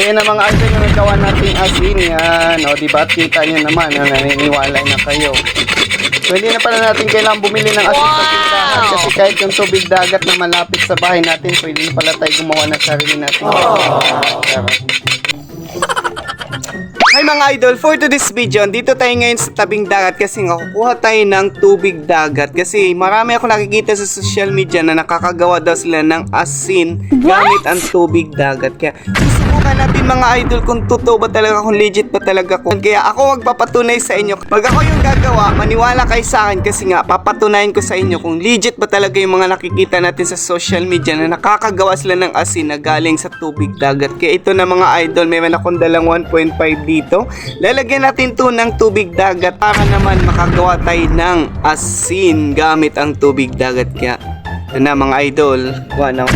Ayan na mga idol na nagawa nating asin yan. O diba, kita nyo naman na naniniwala na kayo. So hindi na pala natin kailangan bumili ng asin sa tindahan kasi kahit yung tubig dagat na malapit sa bahay natin, pwede na pala tayo gumawa ng sarili natin. Hi mga idol, for today's video, dito tayo ngayon sa tabing dagat kasi nga kukuha tayo ng tubig dagat kasi marami ako nakikita sa social media na nakakagawa daw sila ng asin gamit ang tubig dagat. Kaya susubukan natin mga idol kung totoo ba talaga, kung legit ba talaga ko. Kaya ako magpapatunay sa inyo. Pag ako yung gagawa, maniwala kayo sa akin kasi nga papatunayan ko sa inyo kung legit ba talaga yung mga nakikita natin sa social media na nakakagawa sila ng asin na galing sa tubig dagat. Kaya ito na mga idol, meron akong dalang 1.5 dito. Lalagyan natin to ng tubig dagat para naman makagawa tayo ng asin gamit ang tubig dagat. Kaya ito na mga idol, wow.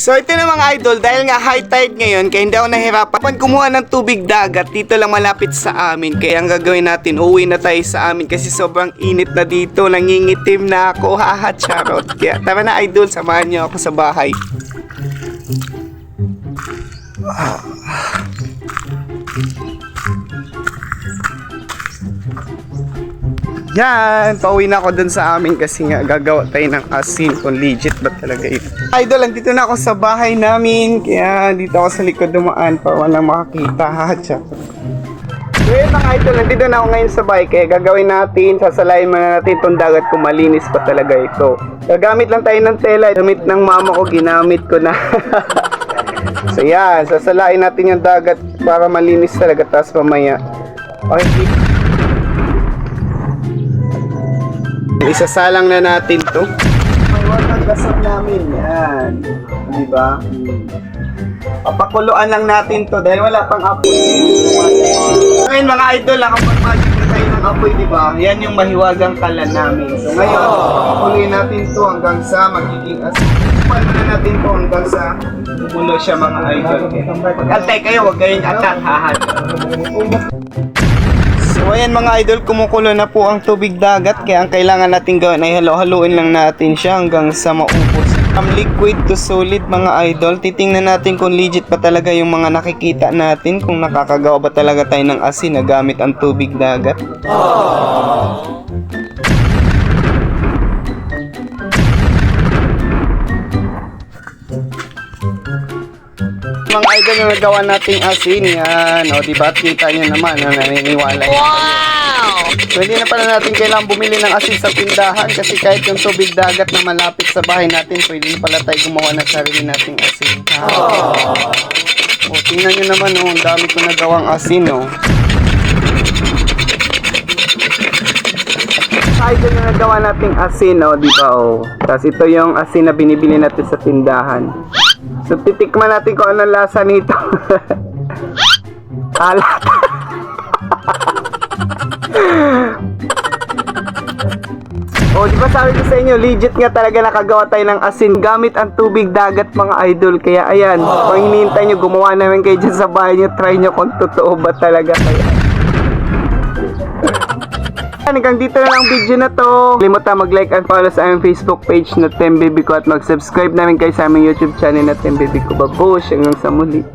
So ito na mga idol, dahil nga high tide ngayon, kaya hindi ako nahirapan kumuha ng tubig dagat dito lang malapit sa amin. Kaya ang gagawin natin, uwi na tayo sa amin kasi sobrang init na dito, nangingitim na ako, haha, charot. Kaya tara na idol, samahan niyo ako sa bahay. Yan, pauwi na ako dun sa amin kasi nga gagawa tayo ng asin kung legit ba talaga ito. Idol, andito na ako sa bahay namin, kaya dito ako sa likod dumaan para walang makakita. Hacha. So yun mga idol, nandito na ako ngayon sa bahay, kaya gagawin natin, sasalayin muna natin itong dagat kung malinis pa talaga ito. Gagamit lang tayo ng tela, gamit ng mama ko, ginamit ko na. So yan, sasalain natin yung dagat para malinis talaga, tapos mamaya. Okay. Isasalang na natin to. May water gasol namin. Yan. Diba? Papakuluan lang natin to dahil wala pang apoy. Ngayon mga idol, nakapag-magic na tayo ng apoy, diba? Yan yung mahiwagang kalan namin. So ngayon, papakuluin natin to hanggang sa magiging asin. Paano na natin to hanggang sa bumulo siya mga idol. Pag-antay kayo, huwag kayong atat, hahat. So ayan mga idol, kumukulo na po ang tubig dagat, kaya ang kailangan natin gawin ay halo-haluin lang natin siya hanggang sa maubos. From liquid to solid mga idol, titingnan natin kung legit pa talaga yung mga nakikita natin, kung nakakagawa ba talaga tayo ng asin na gamit ang tubig dagat. Mga idol na nagawa nating asin yan. O diba, kita nyo naman na naniniwala. Wow! So hindi na pala natin kailangan bumili ng asin sa tindahan kasi kahit yung tubig dagat na malapit sa bahay natin, pwede na pala tayo gumawa ng sarili nating asin. O tingnan nyo naman, oh, ang dami ko nagawang asin. Oh. Idol na nagawa nating asin, oh, diba? Oh. Tapos ito yung asin na binibili natin sa tindahan. So titikman natin kung anong lasa nito. Alat. Oh, di ba sabi ko sa inyo, legit nga talaga nakagawa tayo ng asin gamit ang tubig dagat mga idol. Kaya ayan, kung hinihintay nyo, gumawa namin kayo dyan sa bahay nyo, try nyo kung totoo ba talaga kaya. Hanggang dito na lang video na to. Kalimutan mag-like and follow sa aming Facebook page na TemBaby ko at mag-subscribe namin kayo sa aming YouTube channel na TemBaby ko. Babush, hanggang sa muli.